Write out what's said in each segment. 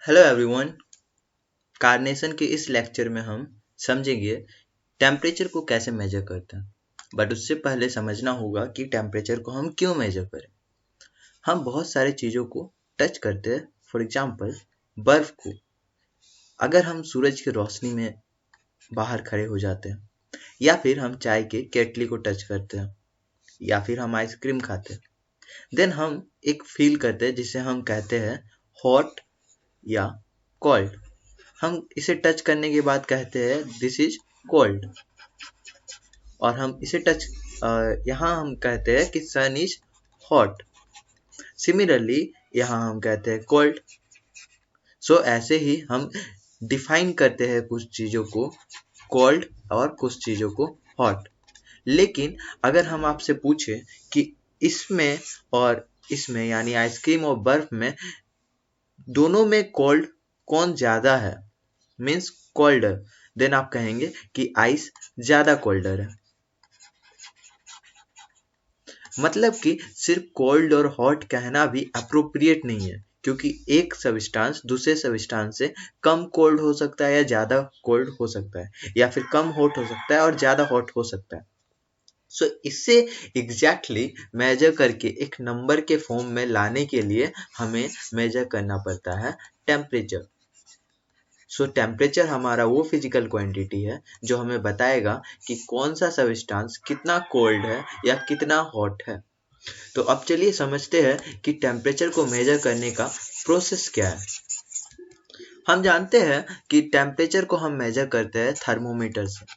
Hello everyone. Carnation के इस lecture में हम समझेंगे टेम्परेचर को कैसे मेजर करते हैं। बट उससे पहले समझना होगा कि टेम्परेचर को हम क्यों मेजर करें। हम बहुत सारे चीज़ों को टच करते हैं। फॉर एग्जांपल बर्फ को, अगर हम सूरज की रोशनी में बाहर खड़े हो जाते हैं, या फिर हम चाय के केटली को टच करते हैं, या फिर हम आइसक्रीम खाते हैं, देन हम एक फील करते हैं जिसे हम कहते हैं हॉट या कोल्ड। हम इसे टच करने के बाद कहते हैं दिस इज कोल्ड, और हम इसे टच यहाँ हम कहते हैं कि सन इज हॉट। सिमिलरली यहाँ हम कहते हैं कोल्ड। सो ऐसे ही हम डिफाइन करते हैं कुछ चीज़ों को कोल्ड और कुछ चीज़ों को हॉट। लेकिन अगर हम आपसे पूछे कि इसमें और इसमें यानी आइसक्रीम और बर्फ में दोनों में कोल्ड कौन ज़्यादा है, मीन्स कोल्डर, देन आप कहेंगे कि आइस ज़्यादा कोल्डर है। मतलब कि सिर्फ कोल्ड और हॉट कहना भी अप्रोप्रिएट नहीं है, क्योंकि एक सब्सटेंस दूसरे सब्सटेंस से कम कोल्ड हो सकता है या ज़्यादा कोल्ड हो सकता है, या फिर कम हॉट हो सकता है और ज़्यादा हॉट हो सकता है। सो इससे एग्जैक्टली मेजर करके एक नंबर के फॉर्म में लाने के लिए हमें मेजर करना पड़ता है टेम्परेचर। सो टेम्परेचर हमारा वो फिजिकल क्वांटिटी है जो हमें बताएगा कि कौन सा सब्सटेंस कितना कोल्ड है या कितना हॉट है। तो अब चलिए समझते हैं कि टेम्परेचर को मेजर करने का प्रोसेस क्या है। हम जानते हैं कि टेम्परेचर को हम मेजर करते हैं थर्मोमीटर से।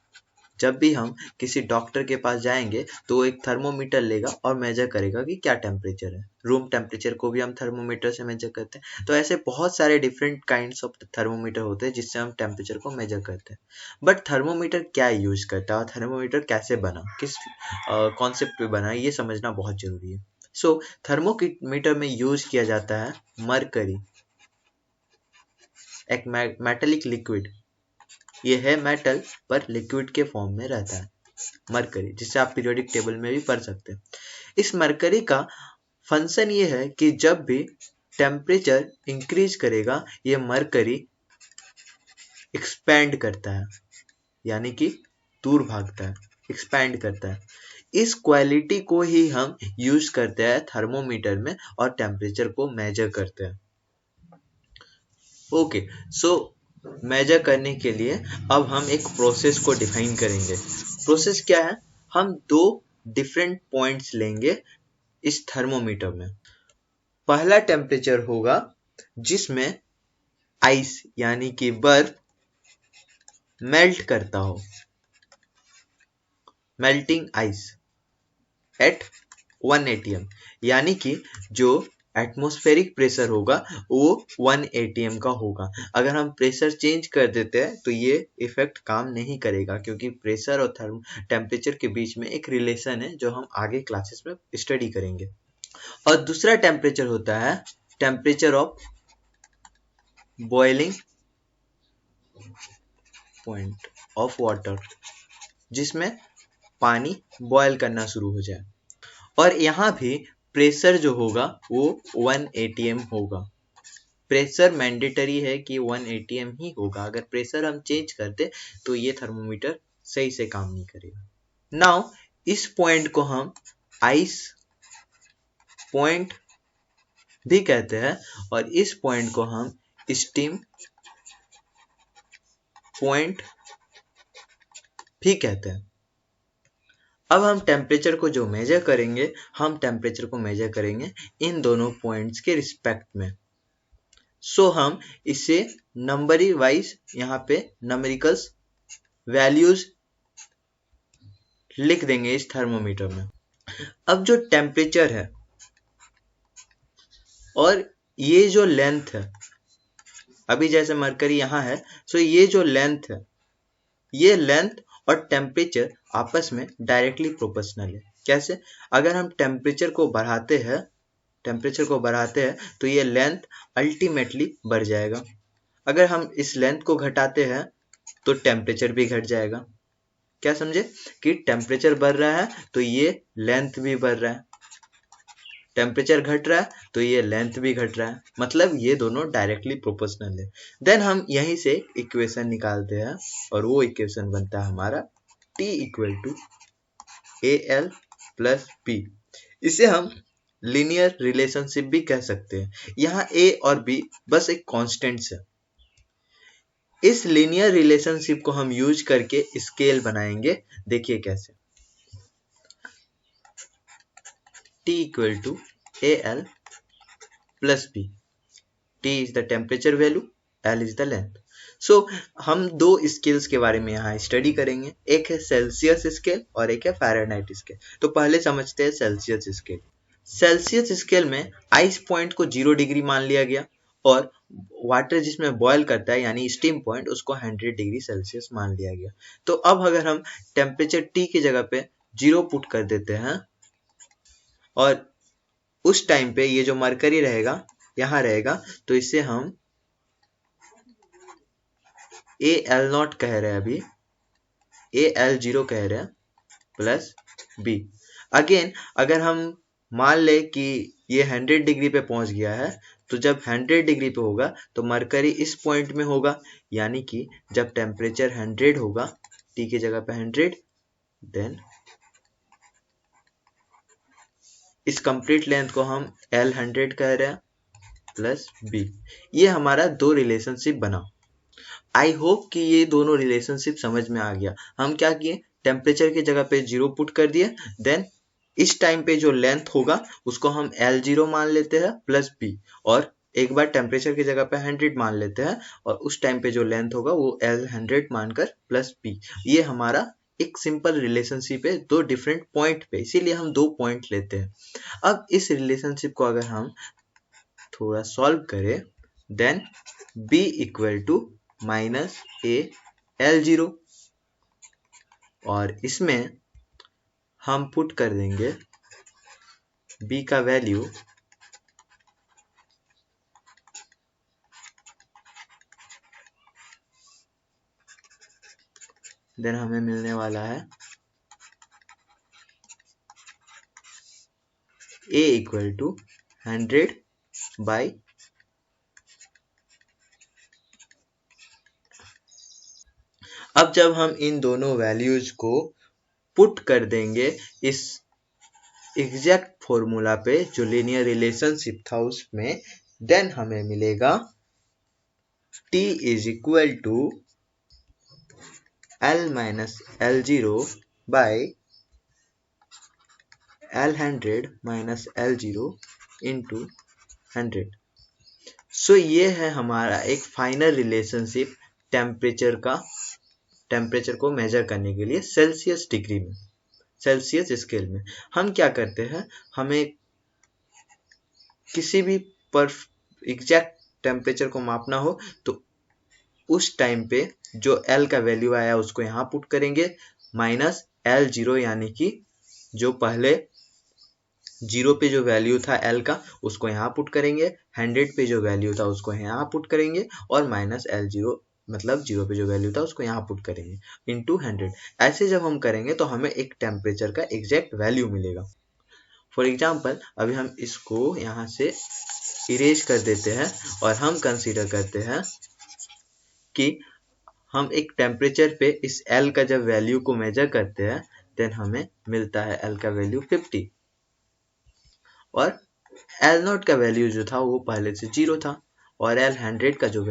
जब भी हम किसी डॉक्टर के पास जाएंगे तो वो एक थर्मोमीटर लेगा और मेजर करेगा कि क्या टेम्परेचर है। रूम टेम्परेचर को भी हम थर्मोमीटर से मेजर करते हैं। तो ऐसे बहुत सारे डिफरेंट काइंड्स ऑफ थर्मोमीटर होते हैं जिससे हम टेम्परेचर को मेजर करते हैं। बट थर्मोमीटर क्या यूज करता है और थर्मोमीटर कैसे बना, किस कॉन्सेप्ट पे बना, ये समझना बहुत जरूरी है। सो थर्मोमीटर में यूज किया जाता है मरकरी, एक मेटेलिक लिक्विड। ये है मेटल पर लिक्विड के फॉर्म में रहता है, मरकरी, जिसे आप पीरियोडिक टेबल में भी पढ़ सकते हैं। इस मरकरी का फंक्शन ये है कि जब भी टेम्परेचर इंक्रीज करेगा ये मरकरी एक्सपैंड करता है, यानी कि दूर भागता है, एक्सपैंड करता है। इस क्वालिटी को ही हम यूज करते हैं थर्मोमीटर में और टेम्परेचर को मेजर करते हैं। ओके, सो मेजर करने के लिए अब हम एक प्रोसेस को डिफाइन करेंगे। प्रोसेस क्या है? हम दो डिफरेंट पॉइंट्स लेंगे इस थर्मोमीटर में। पहला टेम्परेचर होगा जिसमें आइस यानी कि बर्फ मेल्ट करता हो, मेल्टिंग आइस एट 1 atm, यानी कि जो एटमॉस्फेरिक प्रेशर होगा वो 1 atm का होगा। अगर हम प्रेशर चेंज कर देते हैं तो ये इफेक्ट काम नहीं करेगा, क्योंकि प्रेशर और टेम्परेचर के बीच में एक रिलेशन है जो हम आगे क्लासेस में स्टडी करेंगे। और दूसरा टेम्परेचर होता है temperature of boiling point of water, जिसमें पानी बॉयल करना शुरू हो जाए। और यहाँ भी प्रेशर जो होगा वो 1 atm होगा। प्रेशर मैंडेटरी है कि 1 atm ही होगा। अगर प्रेशर हम चेंज करते तो ये थर्मोमीटर सही से काम नहीं करेगा। नाउ इस पॉइंट को हम आइस पॉइंट भी कहते हैं और इस पॉइंट को हम स्टीम पॉइंट भी कहते हैं। अब हम टेम्परेचर को जो मेजर करेंगे, हम टेम्परेचर को मेजर करेंगे इन दोनों पॉइंट्स के रिस्पेक्ट में। सो हम इसे नंबरी वाइज यहाँ पे नंबरिकल्स वैल्यूज लिख देंगे इस थर्मोमीटर में। अब जो टेम्परेचर है और ये जो लेंथ है, अभी जैसे मरकरी यहाँ है, सो ये जो लेंथ है, ये लेंथ और टेम्परेचर आपस में डायरेक्टली प्रोपोर्शनल है। कैसे? अगर हम टेम्परेचर को बढ़ाते हैं तो ये लेंथ अल्टीमेटली बढ़ जाएगा। अगर हम इस लेंथ को घटाते हैं तो टेम्परेचर भी घट जाएगा। क्या समझे? कि टेम्परेचर बढ़ रहा है तो ये लेंथ भी बढ़ रहा है, टेम्परेचर घट रहा है तो ये लेंथ भी घट रहा है, मतलब ये दोनों डायरेक्टली प्रोपोर्शनल है। देन हम यहीं से इक्वेशन निकालते हैं और वो इक्वेशन बनता है हमारा T equal to AL plus B। इसे हम लीनियर रिलेशनशिप भी कह सकते हैं। यहाँ A और B बस एक कॉन्स्टेंट्स है। इस लीनियर रिलेशनशिप को हम यूज करके स्केल बनाएंगे। देखिए कैसे, T equal to AL plus B। T is the temperature value, L is the length. So हम दो स्केल्स के बारे में यहाँ स्टडी करेंगे, एक है सेल्सियस स्केल और एक है फ़ारेनहाइट स्केल। तो पहले समझते हैं सेल्सियस स्केल। सेल्सियस स्केल में आइस पॉइंट को 0 डिग्री मान लिया गया और वाटर जिसमें बॉयल करता है यानी स्टीम पॉइंट उसको 100 डिग्री सेल्सियस मान लिया गया। तो अब अगर हम टेम्परेचर T की जगह पे 0 पुट कर देते हैं और उस टाइम पे ये जो मरकरी रहेगा यहाँ रहेगा, तो इसे हम AL0 कह रहे हैं, अभी AL0 कह रहे हैं प्लस B। अगेन अगर हम मान ले कि ये 100 डिग्री पे पहुंच गया है, तो जब 100 डिग्री पे होगा तो मरकरी इस पॉइंट में होगा, यानी कि जब टेम्परेचर 100 होगा, T की जगह पे 100, देन इस कंप्लीट लेंथ को हम L100 कह रहे हैं प्लस B। ये हमारा दो रिलेशनशिप बना। आई होप कि ये दोनों रिलेशनशिप समझ में आ गया। हम क्या किए, टेम्परेचर की जगह पे 0 पुट कर दिए, देन इस टाइम पे जो लेंथ होगा उसको हम L0 मान लेते हैं प्लस B, और एक बार टेम्परेचर की जगह पे 100 मान लेते हैं और उस टाइम पे जो लेंथ होगा वो L100 मानकर प्लस B। ये हमारा एक सिंपल रिलेशनशिप है दो डिफरेंट पॉइंट पे, इसीलिए हम दो पॉइंट लेते हैं। अब इस रिलेशनशिप को अगर हम थोड़ा सॉल्व करें, then B equal to minus AL0, और इसमें हम पुट कर देंगे B का वैल्यू देन हमें मिलने वाला है A इक्वल टू 100 बाई अब जब हम इन दोनों वैल्यूज को पुट कर देंगे इस एग्जैक्ट फॉर्मूला पे जो लीनियर रिलेशनशिप था उसमें, देन हमें मिलेगा T is equal to L minus L0 by L100 minus L0 into 100। So ये है हमारा एक फाइनल रिलेशनशिप टेम्परेचर को मेजर करने के लिए सेल्सियस डिग्री में, सेल्सियस स्केल में। हम क्या करते हैं, हमें किसी भी पर एग्जैक्ट टेम्परेचर को मापना हो तो उस टाइम पे जो L का वैल्यू आया उसको यहाँ पुट करेंगे, माइनस L0 यानी कि जो पहले 0 पे जो वैल्यू था L का उसको यहाँ पुट करेंगे, 100 पे जो वैल्यू था उसको यहाँ पुट करेंगे, और माइनस L0 मतलब 0 पे जो वैल्यू था उसको यहाँ पुट करेंगे इंटू 100। ऐसे जब हम करेंगे तो हमें एक टेम्परेचर का एग्जैक्ट वैल्यू मिलेगा। फॉर एग्जाम्पल अभी हम इसको यहाँ से इरेज कर देते हैं और हम कंसीडर करते हैं कि हम एक टेम्परेचर पे इस L का जब वैल्यू को मेजर करते हैं, देन हमें मिलता है L का वैल्यू 50, और L0 का वैल्यू जो था वो पहले से 0 था, और L100 का जो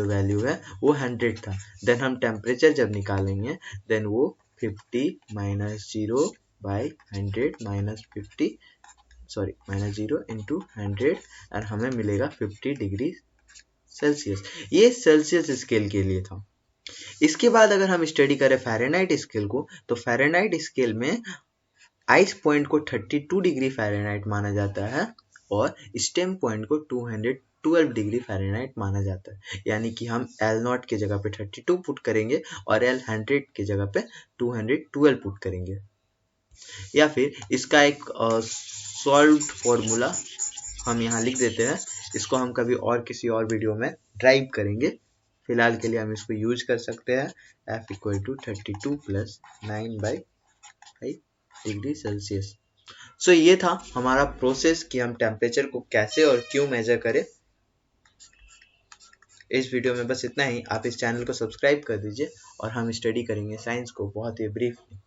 वैल्यू है वो 100 था। देन हम टेम्परेचर जब निकालेंगे देन वो 50 minus 0 by 100 minus 50 sorry minus 0 into 100, और हमें मिलेगा 50 डिग्री सेल्सियस। ये सेल्सियस स्केल के लिए था। इसके बाद अगर हम स्टडी करें फ़ारेनहाइट स्केल को, तो फ़ारेनहाइट स्केल में आइस पॉइंट को 32 डिग्री फ़ारेनहाइट माना जाता है और स्टेम पॉइंट को 212 डिग्री फ़ारेनहाइट माना जाता है। यानी कि हम L0 की जगह पे 32 पुट करेंगे और L100 की जगह पे 212 पुट करेंगे। या फिर इसका एक सॉल्व फॉर्मूला हम यहाँ लिख देते हैं, इसको हम कभी और किसी और वीडियो में ड्राइव करेंगे। फिलहाल के लिए हम इसको यूज कर सकते हैं, F equal to 32 plus 9 by 5 degree Celsius. So ये था हमारा प्रोसेस कि हम टेम्परेचर को कैसे और क्यों मेजर करें। इस वीडियो में बस इतना ही। आप इस चैनल को सब्सक्राइब कर दीजिए और हम स्टडी करेंगे साइंस को बहुत ही ब्रीफली।